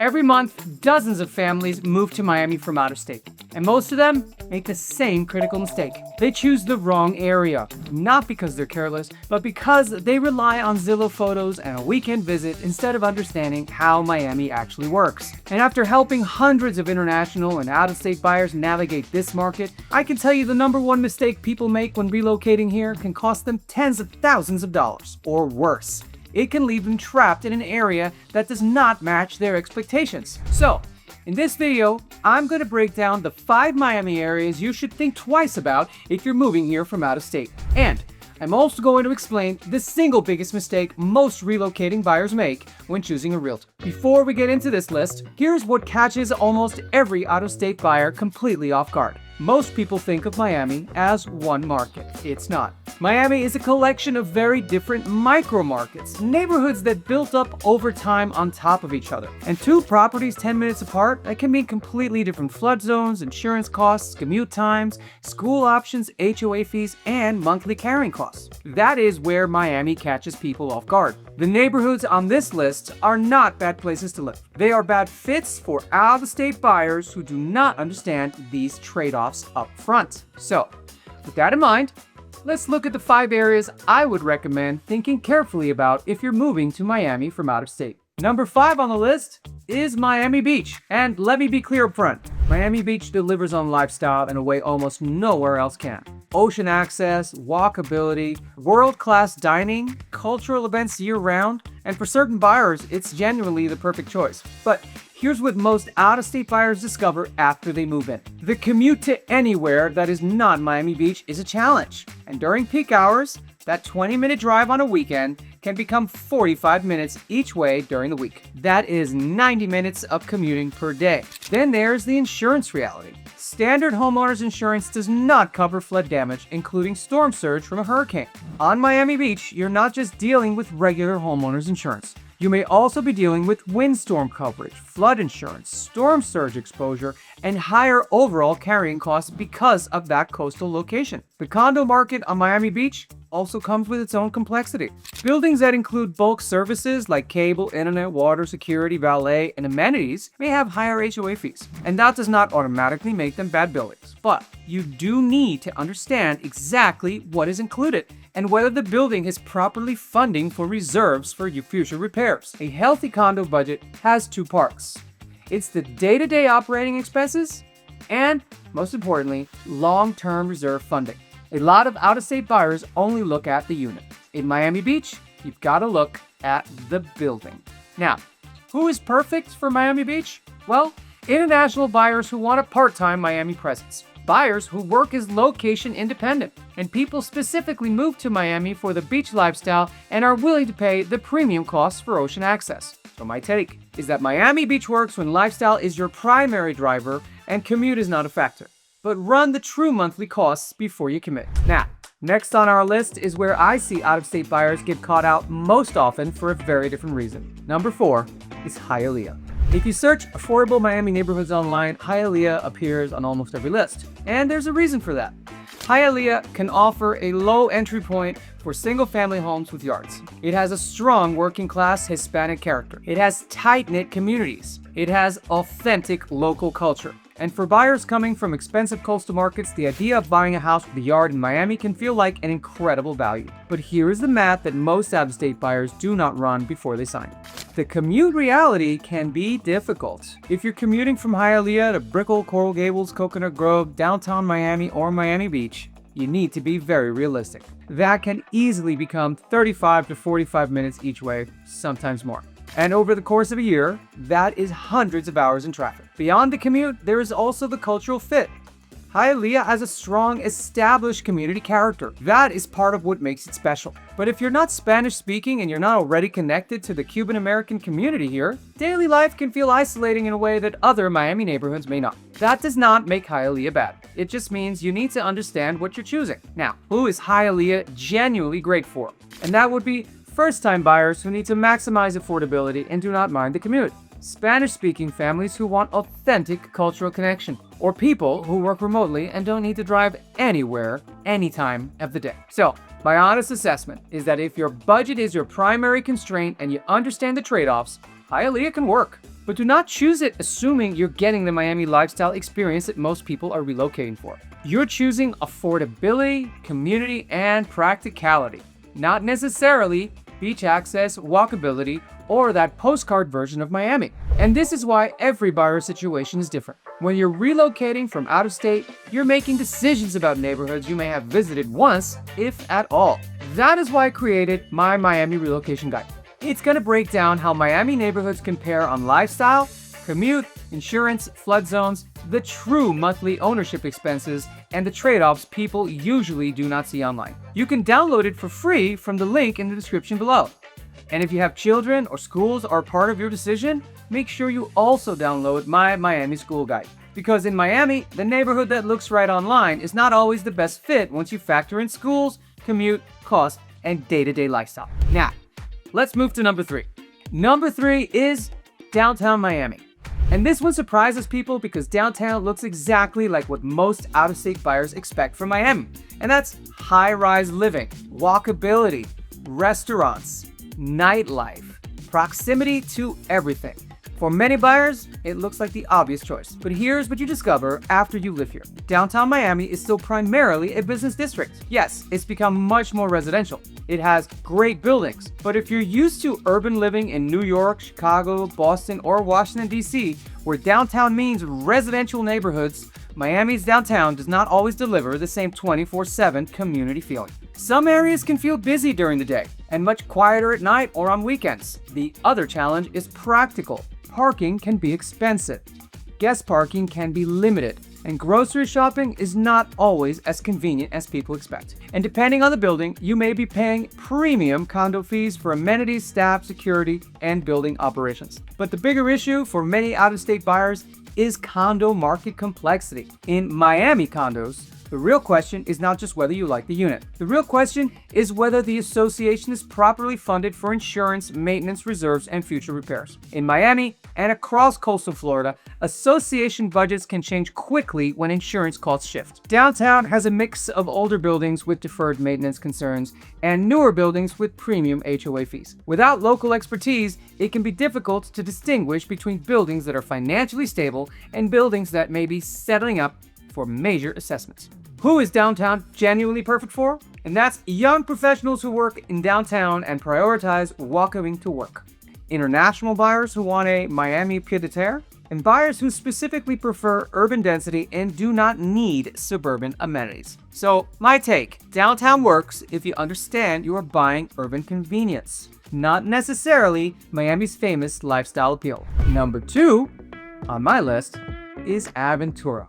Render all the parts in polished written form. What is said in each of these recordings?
Every month, dozens of families move to Miami from out of state, and most of them make the same critical mistake. They choose the wrong area, not because they're careless, but because they rely on Zillow photos and a weekend visit instead of understanding how Miami actually works. And after helping hundreds of international and out-of-state buyers navigate this market, I can tell you the number one mistake people make when relocating here can cost them tens of thousands of dollars, or worse. It can leave them trapped in an area that does not match their expectations. So, in this video, I'm going to break down the 5 Miami areas you should think twice about if you're moving here from out of state. And I'm also going to explain the single biggest mistake most relocating buyers make when choosing a realtor. Before we get into this list, here's what catches almost every out-of-state buyer completely off guard. Most people think of Miami as one market. It's not. Miami is a collection of very different micro markets, neighborhoods that built up over time on top of each other. And 2 properties 10 minutes apart that can mean completely different flood zones, insurance costs, commute times, school options, HOA fees, and monthly carrying costs. That is where Miami catches people off guard. The neighborhoods on this list are not bad places to live. They are bad fits for out-of-state buyers who do not understand these trade-offs up front. So, with that in mind, let's look at the 5 areas I would recommend thinking carefully about if you're moving to Miami from out of state. Number 5 on the list is Miami Beach. And let me be clear up front. Miami Beach delivers on lifestyle in a way almost nowhere else can. Ocean access, walkability, world-class dining, cultural events year-round, and for certain buyers, it's genuinely the perfect choice. But here's what most out-of-state buyers discover after they move in. The commute to anywhere that is not Miami Beach is a challenge. And during peak hours, that 20-minute drive on a weekend can become 45 minutes each way during the week. That is 90 minutes of commuting per day. Then there's the insurance reality. Standard homeowners insurance does not cover flood damage, including storm surge from a hurricane. On Miami Beach, you're not just dealing with regular homeowners insurance. You may also be dealing with windstorm coverage, flood insurance, storm surge exposure, and higher overall carrying costs because of that coastal location. The condo market on Miami Beach also comes with its own complexity. Buildings that include bulk services like cable, internet, water, security, valet, and amenities may have higher HOA fees, and that does not automatically make them bad buildings. But you do need to understand exactly what is included and whether the building is properly funding for reserves for your future repairs. A healthy condo budget has 2 parts. It's the day-to-day operating expenses and, most importantly, long-term reserve funding. A lot of out-of-state buyers only look at the unit. In Miami Beach, you've got to look at the building. Now, who is perfect for Miami Beach? Well, international buyers who want a part-time Miami presence. Buyers who work as location independent, and people specifically move to Miami for the beach lifestyle and are willing to pay the premium costs for ocean access. So my take is that Miami Beach works when lifestyle is your primary driver and commute is not a factor. But run the true monthly costs before you commit. Now, next on our list is where I see out-of-state buyers get caught out most often for a very different reason. Number 4 is Hialeah. If you search affordable Miami neighborhoods online, Hialeah appears on almost every list. And there's a reason for that. Hialeah can offer a low entry point for single-family homes with yards. It has a strong working-class Hispanic character. It has tight-knit communities. It has authentic local culture. And for buyers coming from expensive coastal markets, the idea of buying a house with a yard in Miami can feel like an incredible value. But here is the math that most out-of-state buyers do not run before they sign. The commute reality can be difficult. If you're commuting from Hialeah to Brickell, Coral Gables, Coconut Grove, downtown Miami, or Miami Beach, you need to be very realistic. That can easily become 35 to 45 minutes each way, sometimes more. And over the course of a year, that is hundreds of hours in traffic. Beyond the commute, there is also the cultural fit. Hialeah has a strong, established community character. That is part of what makes it special. But if you're not Spanish speaking and you're not already connected to the Cuban American community here, daily life can feel isolating in a way that other Miami neighborhoods may not. That does not make Hialeah bad. It just means you need to understand what you're choosing. Now, who is Hialeah genuinely great for? And that would be first-time buyers who need to maximize affordability and do not mind the commute. Spanish-speaking families who want authentic cultural connection. Or people who work remotely and don't need to drive anywhere, any time of the day. So, my honest assessment is that if your budget is your primary constraint and you understand the trade-offs, Hialeah can work. But do not choose it assuming you're getting the Miami lifestyle experience that most people are relocating for. You're choosing affordability, community, and practicality, not necessarily beach access, walkability, or that postcard version of Miami. And this is why every buyer situation is different. When you're relocating from out of state, you're making decisions about neighborhoods you may have visited once, if at all. That is why I created my Miami Relocation Guide. It's going to break down how Miami neighborhoods compare on lifestyle, commute, insurance, flood zones, the true monthly ownership expenses, and the trade-offs people usually do not see online. You can download it for free from the link in the description below. And if you have children or schools are part of your decision, make sure you also download my Miami School Guide. Because in Miami, the neighborhood that looks right online is not always the best fit once you factor in schools, commute, cost, and day-to-day lifestyle. Now, let's move to number 3. Number 3 is downtown Miami. And this one surprises people because downtown looks exactly like what most out-of-state buyers expect from Miami. And that's high-rise living, walkability, restaurants, nightlife, proximity to everything. For many buyers, it looks like the obvious choice. But here's what you discover after you live here. Downtown Miami is still primarily a business district. Yes, it's become much more residential. It has great buildings. But if you're used to urban living in New York, Chicago, Boston, or Washington, D.C., where downtown means residential neighborhoods, Miami's downtown does not always deliver the same 24/7 community feeling. Some areas can feel busy during the day and much quieter at night or on weekends. The other challenge is practical. Parking can be expensive. Guest parking can be limited. And grocery shopping is not always as convenient as people expect. And depending on the building, you may be paying premium condo fees for amenities, staff, security, and building operations. But the bigger issue for many out-of-state buyers is condo market complexity. In Miami condos, the real question is not just whether you like the unit. The real question is whether the association is properly funded for insurance, maintenance, reserves, and future repairs. In Miami and across coastal Florida, association budgets can change quickly when insurance costs shift. Downtown has a mix of older buildings with deferred maintenance concerns and newer buildings with premium HOA fees. Without local expertise, it can be difficult to distinguish between buildings that are financially stable and buildings that may be settling up for major assessments. Who is downtown genuinely perfect for? And that's young professionals who work in downtown and prioritize walking to work. International buyers who want a Miami pied-à-terre, and buyers who specifically prefer urban density and do not need suburban amenities. So, my take, downtown works if you understand you are buying urban convenience, not necessarily Miami's famous lifestyle appeal. Number 2 on my list is Aventura.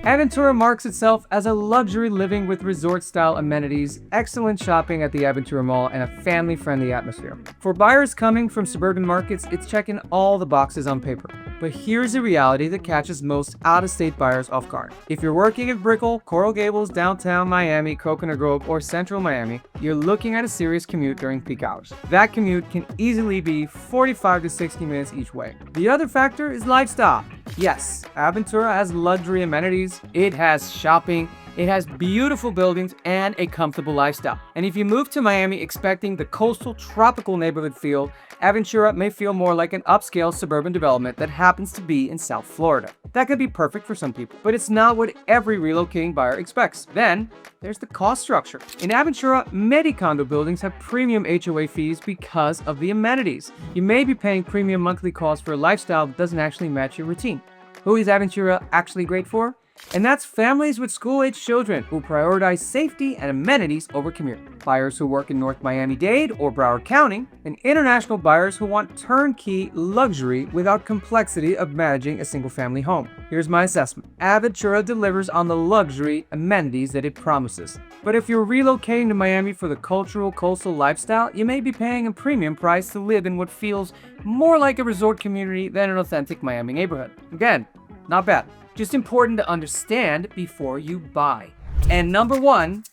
Aventura marks itself as a luxury living with resort-style amenities, excellent shopping at the Aventura Mall, and a family-friendly atmosphere. For buyers coming from suburban markets, it's checking all the boxes on paper. But here's the reality that catches most out-of-state buyers off guard. If you're working at Brickell, Coral Gables, downtown Miami, Coconut Grove, or central Miami, you're looking at a serious commute during peak hours. That commute can easily be 45 to 60 minutes each way. The other factor is lifestyle. Yes, Aventura has luxury amenities, it has shopping, it has beautiful buildings, and a comfortable lifestyle. And if you move to Miami expecting the coastal tropical neighborhood feel, Aventura may feel more like an upscale suburban development that happens to be in South Florida. That could be perfect for some people, but it's not what every relocating buyer expects. Then, there's the cost structure. In Aventura, many condo buildings have premium HOA fees because of the amenities. You may be paying premium monthly costs for a lifestyle that doesn't actually match your routine. Who is Aventura actually great for? And that's families with school-age children who prioritize safety and amenities over commute. Buyers who work in North Miami-Dade or Broward County, and international buyers who want turnkey luxury without complexity of managing a single-family home. Here's my assessment. Aventura delivers on the luxury amenities that it promises. But if you're relocating to Miami for the cultural coastal lifestyle, you may be paying a premium price to live in what feels more like a resort community than an authentic Miami neighborhood. Again, not bad. Just important to understand before you buy. And number 1,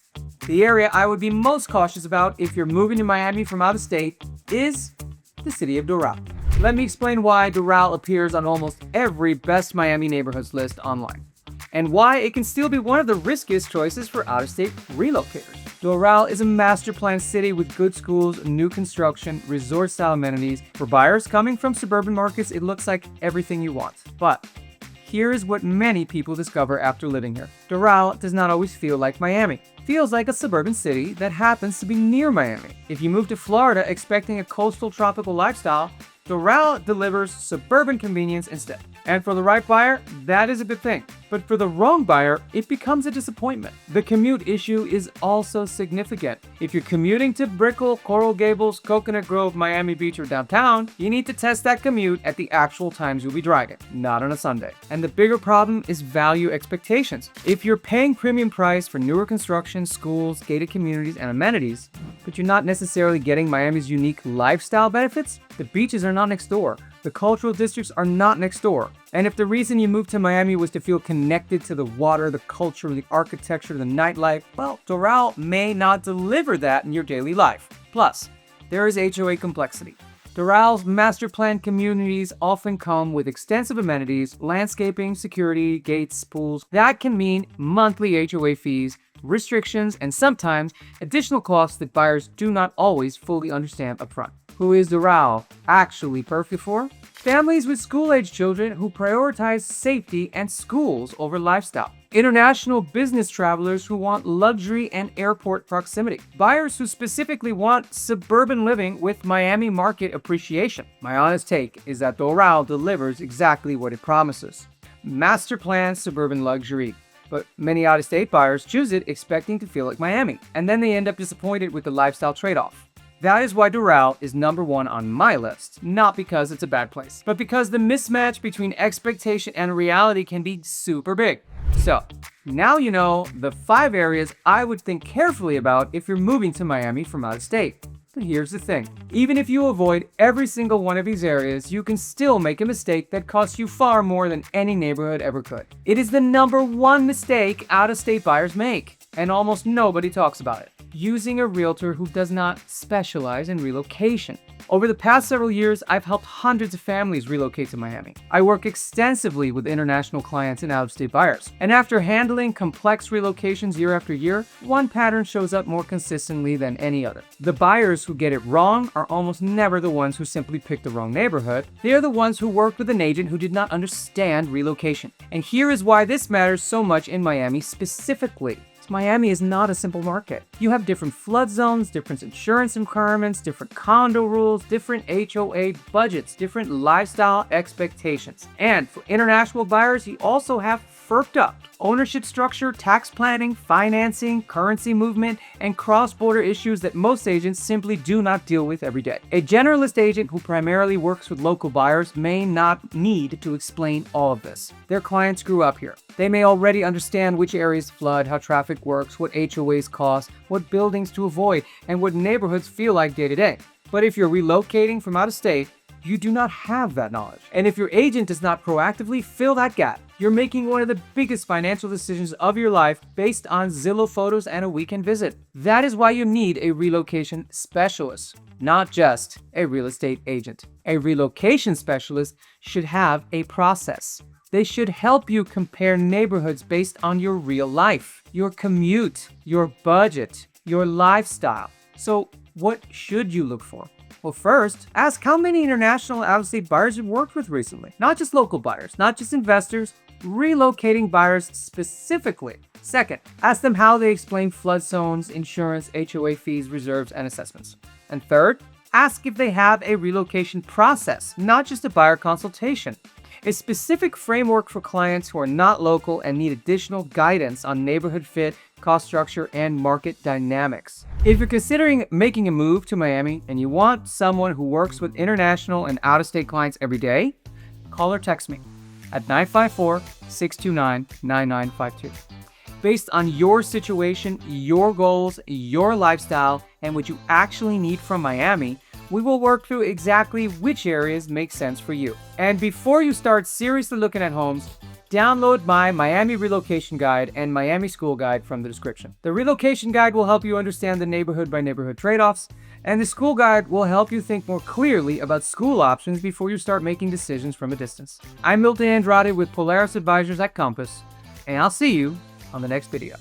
the area I would be most cautious about if you're moving to Miami from out of state is the city of Doral. Let me explain why Doral appears on almost every best Miami neighborhoods list online, and why it can still be one of the riskiest choices for out-of-state relocators. Doral is a master planned city with good schools, new construction, resort-style amenities. For buyers coming from suburban markets, it looks like everything you want. But here is what many people discover after living here. Doral does not always feel like Miami. It feels like a suburban city that happens to be near Miami. If you move to Florida expecting a coastal tropical lifestyle, Doral delivers suburban convenience instead. And for the right buyer, that is a good thing. But for the wrong buyer, it becomes a disappointment. The commute issue is also significant. If you're commuting to Brickell, Coral Gables, Coconut Grove, Miami Beach, or downtown, you need to test that commute at the actual times you'll be driving, not on a Sunday. And the bigger problem is value expectations. If you're paying premium price for newer construction, schools, gated communities, and amenities, but you're not necessarily getting Miami's unique lifestyle benefits, the beaches are not next door. The cultural districts are not next door. And if the reason you moved to Miami was to feel connected to the water, the culture, the architecture, the nightlife, well, Doral may not deliver that in your daily life. Plus, there is HOA complexity. Doral's master plan communities often come with extensive amenities, landscaping, security, gates, pools. That can mean monthly HOA fees, restrictions, and sometimes additional costs that buyers do not always fully understand upfront. Who is Doral actually perfect for? Families with school-age children who prioritize safety and schools over lifestyle. International business travelers who want luxury and airport proximity. Buyers who specifically want suburban living with Miami market appreciation. My honest take is that Doral delivers exactly what it promises. Master plan suburban luxury. But many out-of-state buyers choose it expecting to feel like Miami, and then they end up disappointed with the lifestyle trade-off. That is why Doral is number one on my list, not because it's a bad place, but because the mismatch between expectation and reality can be super big. So, now you know the 5 areas I would think carefully about if you're moving to Miami from out of state. But here's the thing, even if you avoid every single one of these areas, you can still make a mistake that costs you far more than any neighborhood ever could. It is the number one mistake out-of-state buyers make, and almost nobody talks about it. Using a realtor who does not specialize in relocation. Over the past several years, I've helped hundreds of families relocate to Miami. I work extensively with international clients and out-of-state buyers. And after handling complex relocations year after year, one pattern shows up more consistently than any other. The buyers who get it wrong are almost never the ones who simply picked the wrong neighborhood. They are the ones who worked with an agent who did not understand relocation. And here is why this matters so much in Miami specifically. Miami is not a simple market. You have different flood zones, different insurance requirements, different condo rules, different HOA budgets, different lifestyle expectations. And for international buyers, you also have FERPed up ownership structure, tax planning, financing, currency movement, and cross-border issues that most agents simply do not deal with every day. A generalist agent who primarily works with local buyers may not need to explain all of this. Their clients grew up here. They may already understand which areas flood, how traffic works, what HOAs cost, what buildings to avoid, and what neighborhoods feel like day to day. But if you're relocating from out of state, you do not have that knowledge. And if your agent does not proactively fill that gap, you're making one of the biggest financial decisions of your life based on Zillow photos and a weekend visit. That is why you need a relocation specialist, not just a real estate agent. A relocation specialist should have a process. They should help you compare neighborhoods based on your real life, your commute, your budget, your lifestyle. So what should you look for? Well, first, ask how many international out-of-state buyers you've worked with recently. Not just local buyers, not just investors, relocating buyers specifically. Second, ask them how they explain flood zones, insurance, HOA fees, reserves, and assessments. And third, ask if they have a relocation process, not just a buyer consultation. A specific framework for clients who are not local and need additional guidance on neighborhood fit, cost structure, and market dynamics. If you're considering making a move to Miami and you want someone who works with international and out-of-state clients every day, call or text me at 954-629-9952. Based on your situation, your goals, your lifestyle, and what you actually need from Miami, we will work through exactly which areas make sense for you. And before you start seriously looking at homes, download my Miami Relocation Guide and Miami School Guide from the description. The Relocation Guide will help you understand the neighborhood by neighborhood trade-offs, and the School Guide will help you think more clearly about school options before you start making decisions from a distance. I'm Milton Andrade with Polaris Advisors at Compass, and I'll see you on the next video.